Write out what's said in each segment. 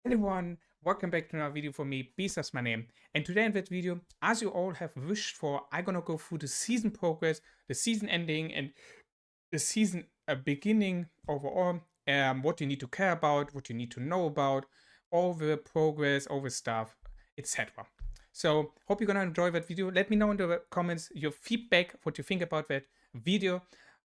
Hello everyone, welcome back to another video for me. Beast is my name, and today in that video, as you all have wished for, I'm gonna go through the season progress, the season ending, and the season beginning overall. What you need to care about, what you need to know about, all the progress, all the stuff, etc. So hope you're gonna enjoy that video. Let me know in the comments your feedback, what you think about that video.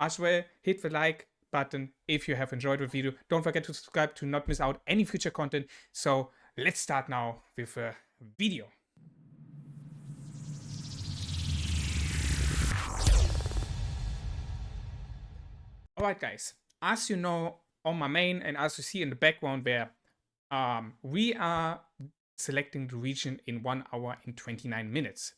As well, hit the like button if you have enjoyed the video. Don't forget to subscribe to not miss out any future content. So let's start now with the video. Alright guys, as you know on my main and as you see in the background there, we are selecting the region in 1 hour and 29 minutes.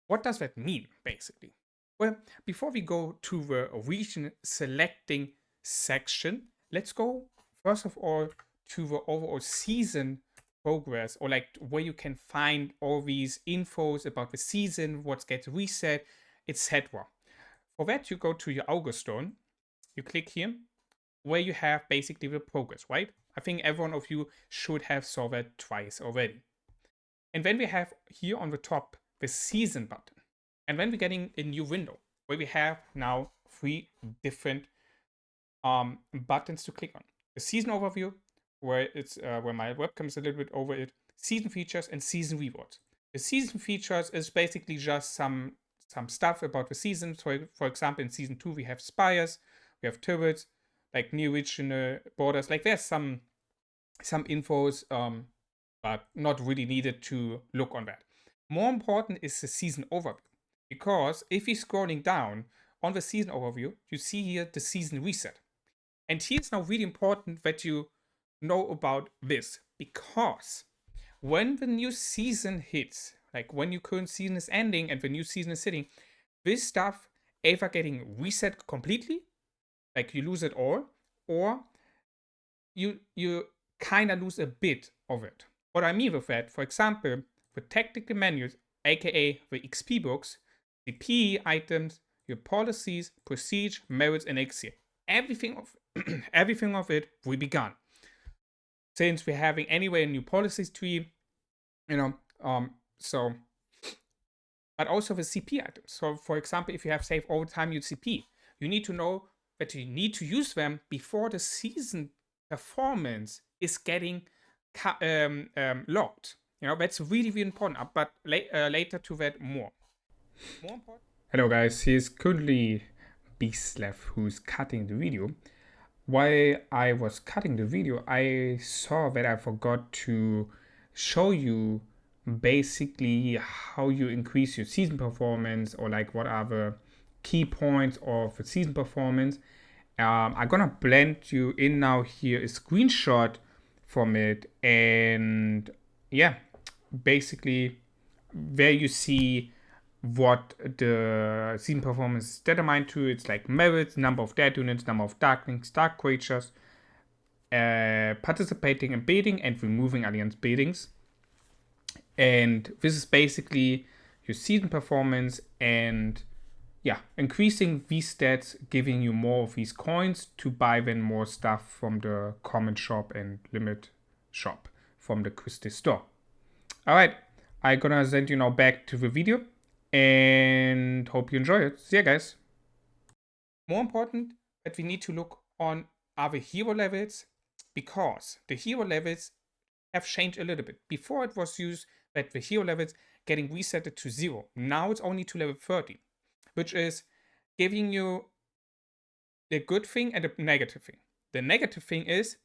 What does that mean basically? Well, before we go to the region selecting section, let's go first of all to the overall season progress, or like where you can find all these infos about the season, what gets reset, etc. For that, you go to your Augustone, you click here, where you have basically the progress, right? I think every one of you should have saw that twice already. And then we have here on the top the season button. And then we're getting a new window where we have now 3 different buttons to click on. The season overview, where it's where my webcam is a little bit over it, season features and season rewards. The season features is basically just some stuff about the season. So for example, in season 2 we have spires, we have turrets, like near regional borders. Like there's some infos, but not really needed to look on that. More important is the season overview, because if you're scrolling down on the season overview, you see here the season reset. And here's now really important that you know about this, because when the new season hits, like when your current season is ending and the new season is sitting, this stuff either getting reset completely, like you lose it all, or you kind of lose a bit of it. What I mean with that, for example, the tactical menus, aka the XP books, the PE items, your policies, prestige, merits, and elixir, everything of everything of it will be gone. Since we're having anyway a new policies tree, so but also the CP items. So for example, if you have saved all the time you CP, you need to know that you need to use them before the season performance is getting locked. That's really, really important. But later to that more. More important. Hello guys, here's currently Beastlev who's cutting the video. While I was cutting the video, I saw that I forgot to show you basically how you increase your season performance, or like what are the key points of the season performance. I'm gonna blend you in now here a screenshot from it, and yeah, basically where you see what the season performance is determined to. It's like merits, number of dead units, number of darklings, dark creatures, participating in bidding and removing alliance biddings. And this is basically your season performance, and yeah, increasing these stats, giving you more of these coins to buy then more stuff from the common shop and limit shop from the Christie store. All right, I'm gonna send you now back to the video and hope you enjoy it. See ya, guys. More important that we need to look on are the hero levels, because the hero levels have changed a little bit. Before it was used that the hero levels getting resetted to 0. Now it's only to level 30, which is giving you the good thing and the negative thing. The negative thing is,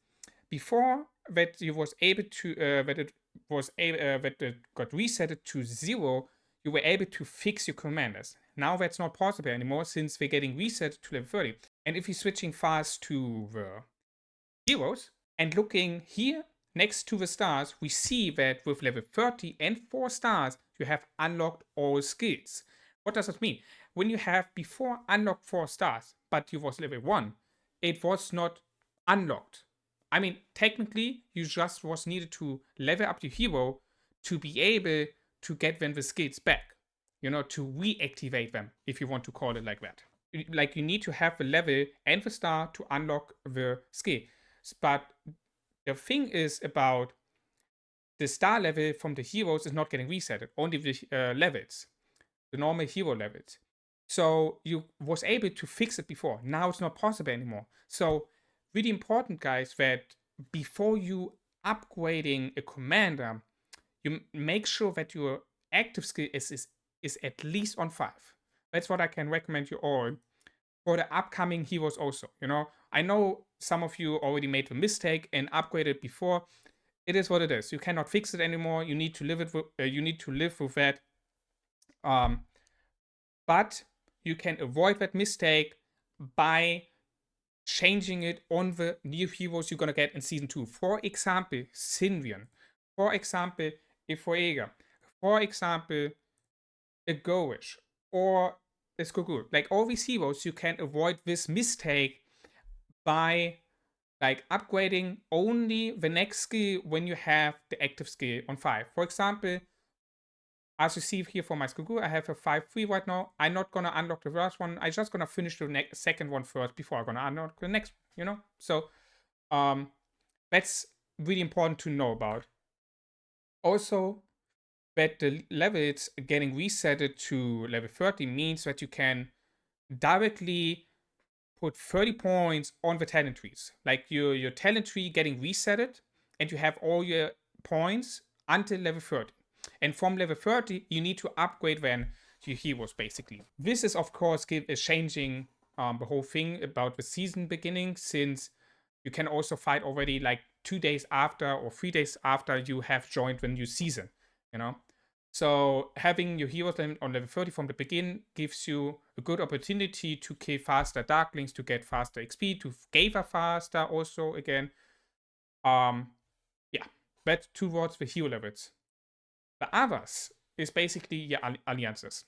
before that you was able to that it got resetted to 0, you were able to fix your commanders. Now that's not possible anymore, since they're getting reset to level 30. And if you're switching fast to the heroes and looking here next to the stars, we see that with level 30 and 4 stars, you have unlocked all skills. What does that mean? When you have before unlocked 4 stars, but you was level 1, it was not unlocked. I mean, technically, you just was needed to level up your hero to be able to get them the skills back. To reactivate them, if you want to call it like that. Like, you need to have the level and the star to unlock the skill. But the thing is about the star level from the heroes is not getting resetted, only the levels, the normal hero levels. So you was able to fix it before. Now it's not possible anymore. So really important, guys, that before you upgrading a commander, you make sure that your active skill is at least on 5. That's what I can recommend you all for the upcoming heroes also. I know some of you already made the mistake and upgraded before. It is what it is. You cannot fix it anymore. You need to live it. You need to live with that. But you can avoid that mistake by changing it on the new heroes you're gonna get in season 2. For example, Sinvian. For example, Efoega. For example, a Goish or a Skogul. Like all these heroes, you can avoid this mistake by like upgrading only the next skill when you have the active skill on 5. For example, as you see here for my Skogul, I have a 5-3 right now. I'm not gonna unlock the first one. I'm just gonna finish the second one first before I'm gonna unlock the next one, So that's really important to know about. Also, that the levels getting resetted to level 30 means that you can directly put 30 points on the talent trees. Like your talent tree getting resetted, and you have all your points until level 30. And from level 30, you need to upgrade then your heroes, basically. This is, of course, changing the whole thing about the season beginning, since you can also fight already like 2 days after or 3 days after you have joined the new season. So having your heroes on level 30 from the beginning gives you a good opportunity to kill faster Darklings, to get faster XP, to gather faster also again. Yeah, but towards the hero levels. The others is basically your alliances.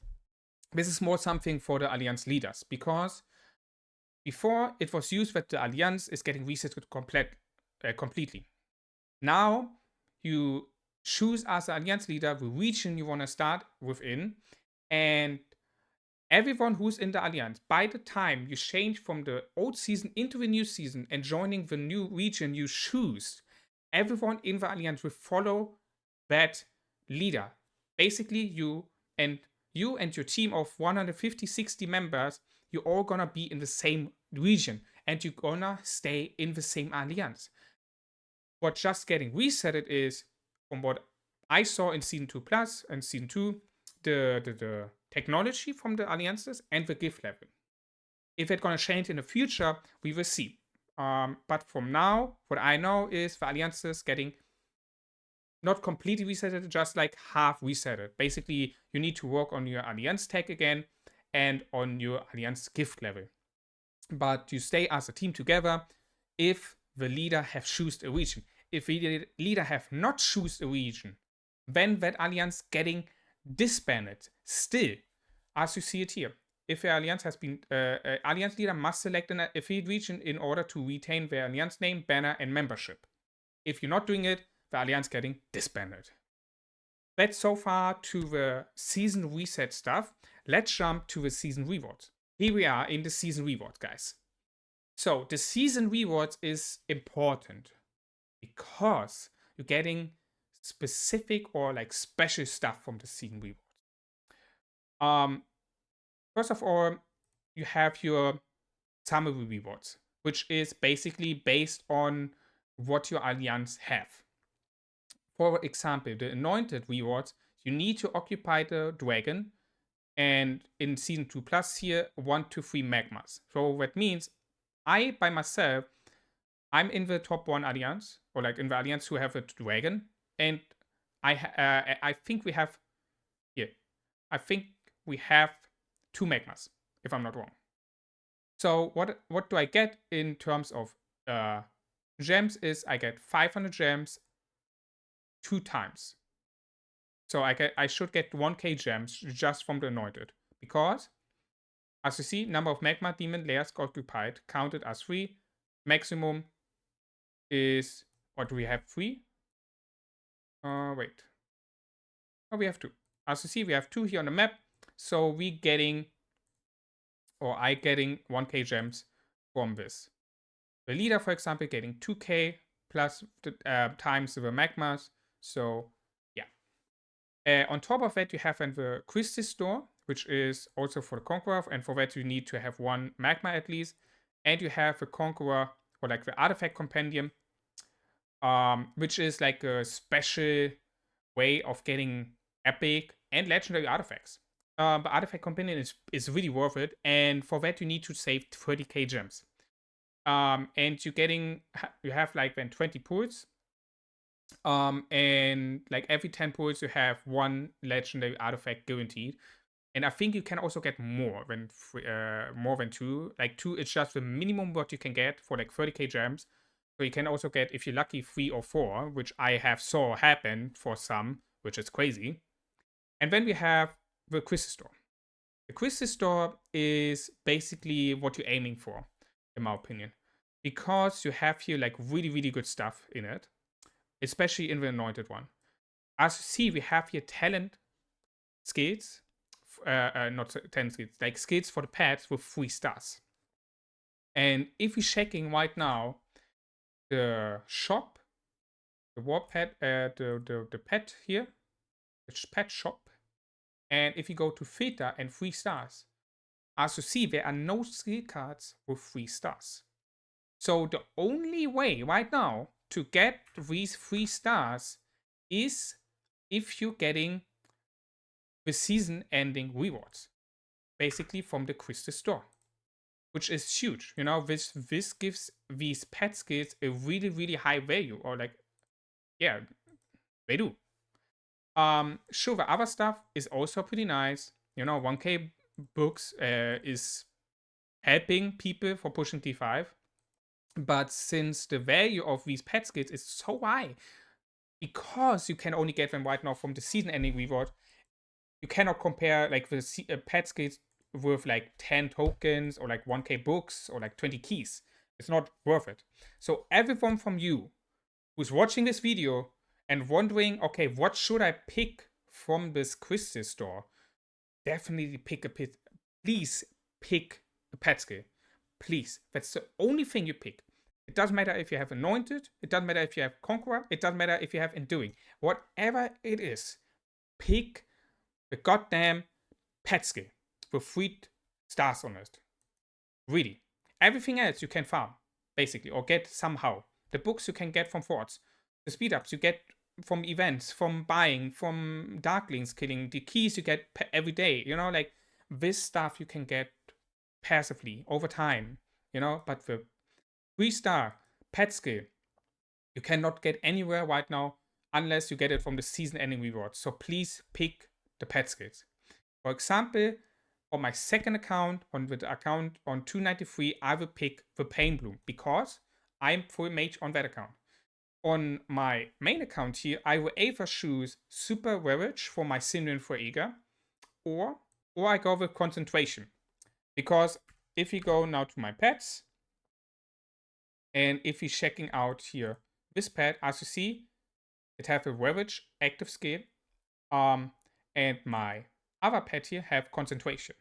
This is more something for the alliance leaders, because before it was used that the alliance is getting reset completely. Now you choose as an alliance leader the region you want to start within, and everyone who's in the alliance, by the time you change from the old season into the new season and joining the new region you choose, everyone in the alliance will follow that leader. Basically, you and your team of 150, 60 members, you're all gonna be in the same region and you're gonna stay in the same alliance. What just getting resetted is, from what I saw in season 2 plus and season 2, the technology from the alliances and the gift level. If it's gonna change in the future, we will see. But from now, what I know is the alliances getting not completely resetted, just like half resetted. Basically, you need to work on your alliance tag again and on your alliance gift level. But you stay as a team together if the leader have chosen a region. If the leader have not choose a region, then that alliance getting disbanded. Still, as you see it here, if the alliance has been, alliance leader must select an affiliate region in order to retain their alliance name, banner, and membership. If you're not doing it, the alliance getting disbanded. That's so far to the season reset stuff. Let's jump to the season rewards. Here we are in the season rewards, guys. So the season rewards is important because you're getting specific or like special stuff from the season rewards. First of all, you have your summary rewards, which is basically based on what your alliance have. For example, the anointed rewards, you need to occupy the dragon, and in season 2 plus here, 1 to 3 magmas. So that means I by myself, I'm in the top 1 alliance, or like in the alliance who have a dragon, and I think we have here. I think we have 2 magmas, if I'm not wrong. So what do I get in terms of gems is I get 500 gems 2 times. So I should get 1k gems just from the anointed, because as you see, number of magma demon layers occupied counted as 3. Maximum is, or do we have 3? Wait. Oh, we have 2. As you see, we have 2 here on the map. So we getting, or I getting 1k gems from this. The leader, for example, getting 2k plus the, times the magmas. So yeah. On top of that, you have the Christie store, which is also for the Conqueror, and for that you need to have one magma at least. And you have the Conqueror, or like the Artifact Compendium, which is like a special way of getting epic and legendary artifacts. The Artifact Compendium is really worth it, and for that you need to save 30k gems. And you have like then 20 pools, and like every 10 pools you have one legendary artifact guaranteed. And I think you can also get more than two. Like two is just the minimum what you can get for like 30k gems. So you can also get, if you're lucky, 3 or 4, which I have saw happen for some, which is crazy. And then we have the Christie store. The Christie store is basically what you're aiming for, in my opinion, because you have here like really, really good stuff in it, especially in the anointed one. As you see, we have here talent skills, not talent skills, like skills for the pets with 3 stars. And if we're checking right now the shop, the war pet, the pet here, the pet shop, and if you go to filter and 3 stars, as you see, there are no skill cards with 3 stars. So the only way right now to get these 3 stars is if you're getting the season ending rewards, basically from the Christie store, which is huge. You know, this gives these pet skills a really, really high value, or like, yeah, they do. Sure, the other stuff is also pretty nice. You know, 1k books is helping people for pushing T5. But since the value of these pet skills is so high, because you can only get them right now from the season ending reward, you cannot compare like the pet skills with like 10 tokens or like 1k books or like 20 keys. It's not worth it. So everyone from you who's watching this video and wondering, okay, what should I pick from this Christie store? Definitely pick a pet. Please pick a pet skill. Please. That's the only thing you pick. It doesn't matter if you have Anointed. It doesn't matter if you have Conqueror. It doesn't matter if you have Enduring. Whatever it is, pick the goddamn pet skill with 3 stars on it. Really. Everything else you can farm, basically, or get somehow. The books you can get from forts. The speed ups you get from events, from buying, from darklings killing. The keys you get every day. You know, like this stuff you can get passively over time. You know, but the 3-star pet skill you cannot get anywhere right now unless you get it from the season ending reward. So please pick the pet skills. For example, on my second account, on the account on 293, I will pick the Pain Bloom because I'm full mage on that account. On my main account here, I will either choose Super Ravage for my Simeon for Eager, or I go with Concentration. Because if you go now to my pets, and if you're checking out here this pet, as you see, it have a Ravage active skill, and my other pet here have Concentration.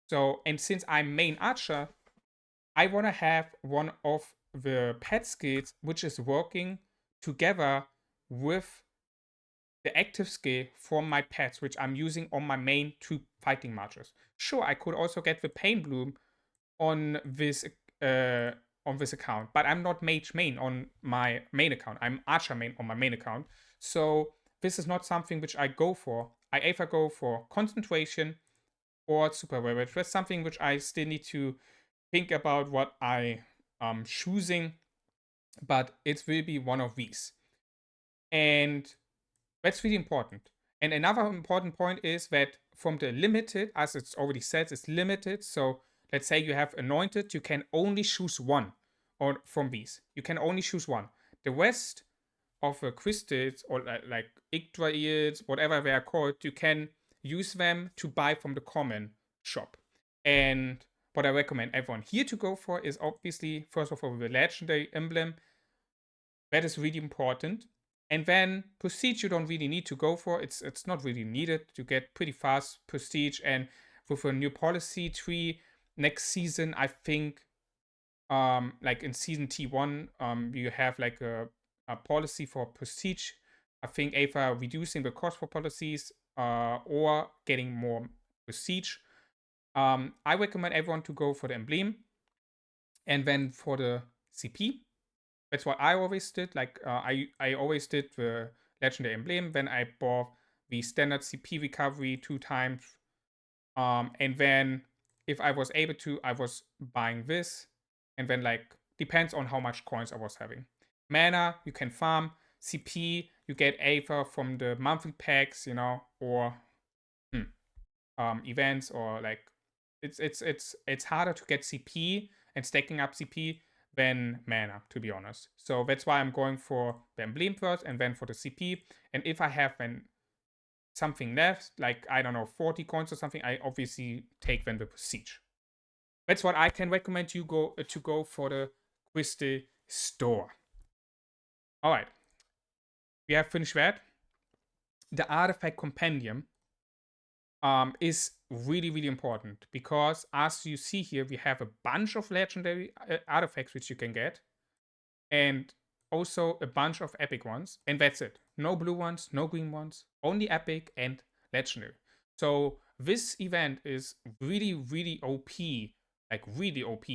So, and since I'm main archer, I want to have one of the pet skills which is working together with the active skill from my pets, which I'm using on my main 2 fighting marchers. Sure, I could also get the Pain Bloom on this account, but I'm not mage main on my main account. I'm archer main on my main account. So this is not something which I go for. I either go for concentration or super ravage. That's something which I still need to think about what I am choosing, but it will be one of these. And that's really important. And another important point is that from the limited, as it's already said, it's limited. So let's say you have anointed, you can only choose one or from these. You can only choose one. The rest of the crystals or like Yggdrails, whatever they are called, you can use them to buy from the common shop. And what I recommend everyone here to go for is obviously, first of all, the legendary emblem. That is really important. And then prestige you don't really need to go for. It's not really needed. You get pretty fast prestige, and with a new policy tree next season, I think like in season T1, you have like a policy for prestige I think either reducing the cost for policies or getting more prestige. I recommend everyone to go for the emblem, and then for the CP. That's what I always did. Like I always did the legendary emblem. Then I bought the standard CP recovery 2 times. And then if I was able to, I was buying this. And then like depends on how much coins I was having. Mana you can farm. CP you get either from the monthly packs, or events, or like it's harder to get CP and stacking up CP than mana, to be honest. So that's why I'm going for the emblem first and then for the CP. And if I have then something left, like I don't know, 40 coins or something, I obviously take then the prestige. That's what I can recommend you to go for the crystal store. All right, we have finished that. The artifact compendium is really, really important because as you see here, we have a bunch of legendary artifacts which you can get, and also a bunch of epic ones, and that's it. No blue ones, no green ones, only epic and legendary. So this event is really, really OP, like really OP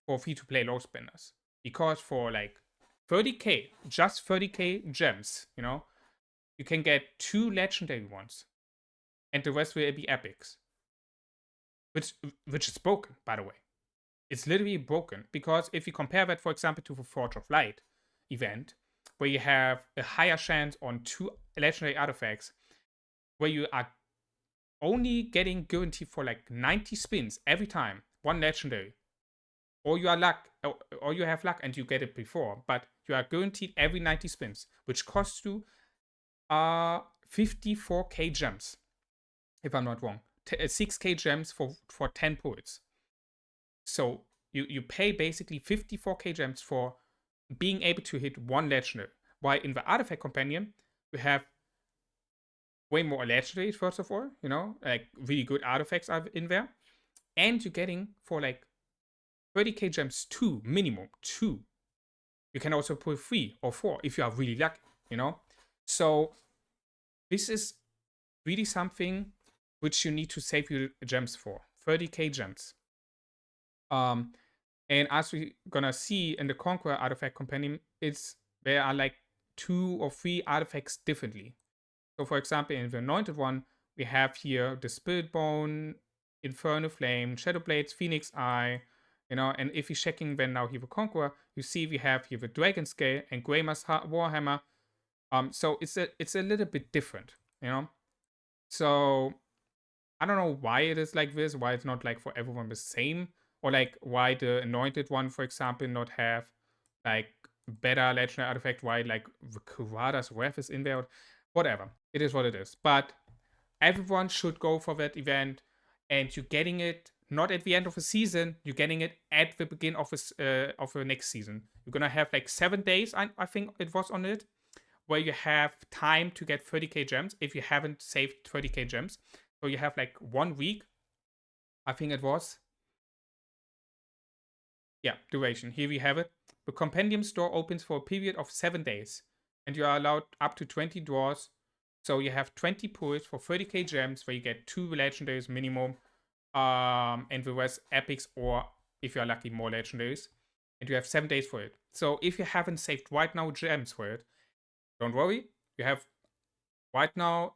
for free-to-play low spenders, because for like 30k, just 30k gems, you can get 2 legendary ones, and the rest will be epics. Which is broken, by the way. It's literally broken, because if you compare that, for example, to the Forge of Light event, where you have a higher chance on 2 legendary artifacts, where you are only getting guaranteed for like 90 spins every time, 1 legendary, or you have luck and you get it before, but you are guaranteed every 90 spins, which costs you 54k gems, if I'm not wrong. 6k gems for 10 poets. So you pay basically 54k gems for being able to hit 1 legendary. While in the artifact companion, we have way more legendaries, first of all, like really good artifacts are in there. And you're getting for like 30k gems 2, minimum 2. You can also pull 3 or 4 if you are really lucky, So this is really something which you need to save your gems for. 30k gems. And as we're gonna see in the Conqueror artifact companion, there are like 2 or 3 artifacts differently. So for example, in the anointed one, we have here the Spirit Bone, Inferno Flame, Shadow Blades, Phoenix Eye, and if you're checking then now here the Conqueror, you see we have here the Dragon Scale and Greymass Warhammer. So it's a little bit different, So I don't know why it is like this, why it's not like for everyone the same, or like why the anointed one, for example, not have like better legendary artifact, why like the Kurada's Wrath is in there, or whatever. It is what it is. But everyone should go for that event, and you're getting it not at the end of the season, you're getting it at the beginning of the next season. You're gonna have like 7 days, I think it was on it, where you have time to get 30k gems if you haven't saved 30k gems. So you have like 1 week, I think it was. Yeah, duration. Here we have it. The compendium store opens for a period of 7 days, and you are allowed up to 20 draws. So you have 20 pulls for 30k gems, where you get 2 legendaries minimum, and the rest epics, or if you are lucky, more legendaries. And you have 7 days for it. So if you haven't saved right now gems for it, don't worry. You have right now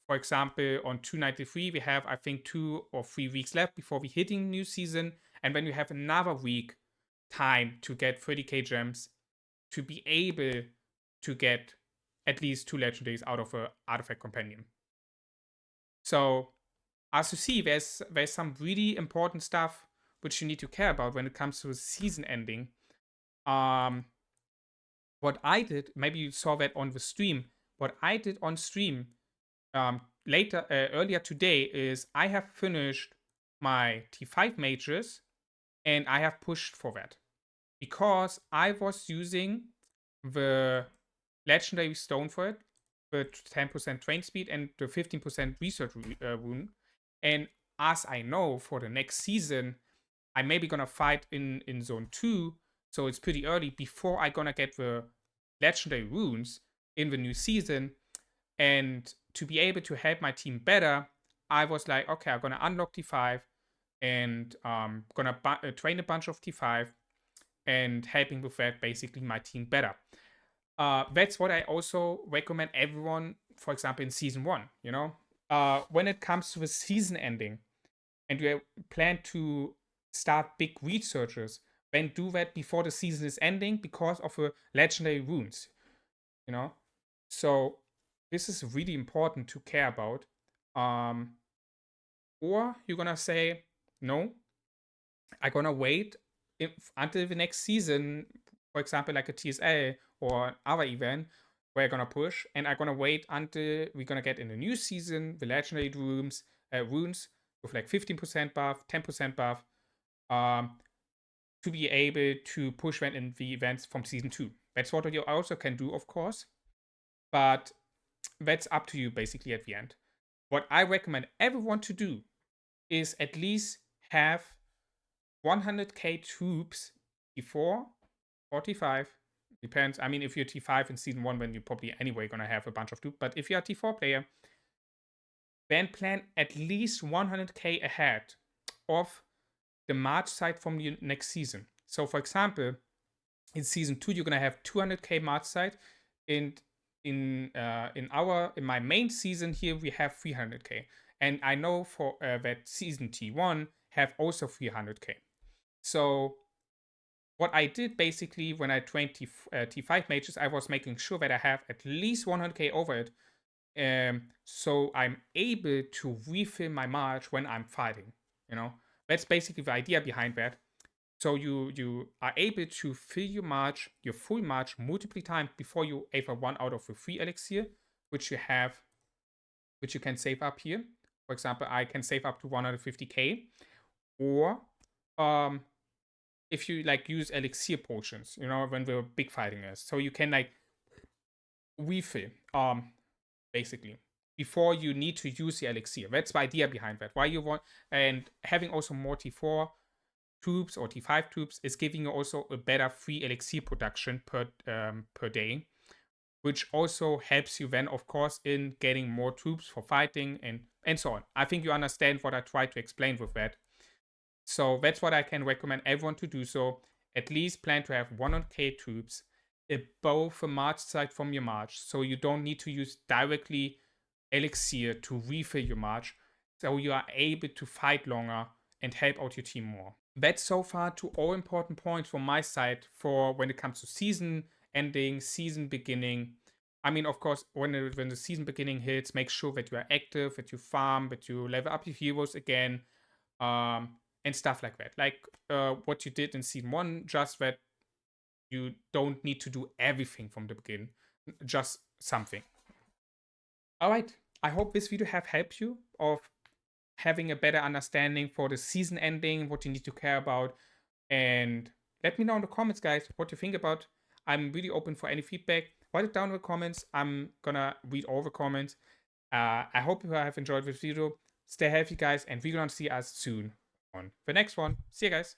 for example, on 293, we have, I think, 2 or 3 weeks left before we hitting new season. And then you have another week time to get 30k gems to be able to get at least 2 legendaries out of an artifact companion. So as you see, there's some really important stuff which you need to care about when it comes to season ending. What I did, maybe you saw that on the stream, what I did on stream earlier today is I have finished my T5 mages, and I have pushed for that because I was using the legendary stone for it, the 10% train speed and the 15% research rune. And as I know, for the next season, I'm maybe gonna fight in zone 2, so it's pretty early before I gonna get the legendary runes in the new season. And to be able to help my team better, I was like, okay, I'm gonna unlock T5 and gonna train a bunch of T5 and helping with that basically my team better. That's what I also recommend everyone, for example, in season 1, you know? When it comes to the season ending and you plan to start big researches, then do that before the season is ending because of the legendary runes, you know? So this is really important to care about. Or you're gonna say, no, I'm gonna wait until the next season, for example, like a TSA or other event, where I'm gonna push, and I'm gonna wait until we're gonna get in the new season the legendary runes with like 15% buff, 10% buff, um, to be able to push them in the events from season 2. That's what you also can do, of course, but that's up to you basically at the end. What I recommend everyone to do is at least have 100k troops before 45. Depends. I mean, if you're T5 in season 1, then you're probably anyway gonna have a bunch of troops. But if you're a T4 player, then plan at least 100k ahead of the March site from your next season. So, for example, in season 2, you're gonna have 200k March site, and in my main season here we have 300k, and I know for that season T1 have also 300k. So what I did basically when I trained T5 mages, I was making sure that I have at least 100k over it, so I'm able to refill my march when I'm fighting. You know, that's basically the idea behind that. So you are able to fill your full march multiple times before you either run out of the free elixir, which you can save up here. For example, I can save up to 150k, or if you like use elixir potions, you know, when the big fighting is, so you can like refill, basically before you need to use the elixir. That's the idea behind that. Why you want, and having also more T4 troops or T5 troops is giving you also a better free elixir production per day, which also helps you then, of course, in getting more troops for fighting and so on. I think you understand what I tried to explain with that. So that's what I can recommend everyone to do. So at least plan to have 100k troops above the march site from your march, so you don't need to use directly elixir to refill your march, so you are able to fight longer and help out your team more. That's so far to all important points from my side for when it comes to season ending, season beginning. I mean, of course, when the season beginning hits, make sure that you are active, that you farm, that you level up your heroes again, and stuff like that. Like what you did in season 1, just that you don't need to do everything from the beginning, just something. All right. I hope this video have helped you of having a better understanding for the season ending, what you need to care about, and let me know in the comments, guys, what you think about. I'm really open for any feedback. Write it down in the comments. I'm gonna read all the comments. I hope you have enjoyed this video. Stay healthy, guys, and we're gonna see us soon on the next one. See you guys.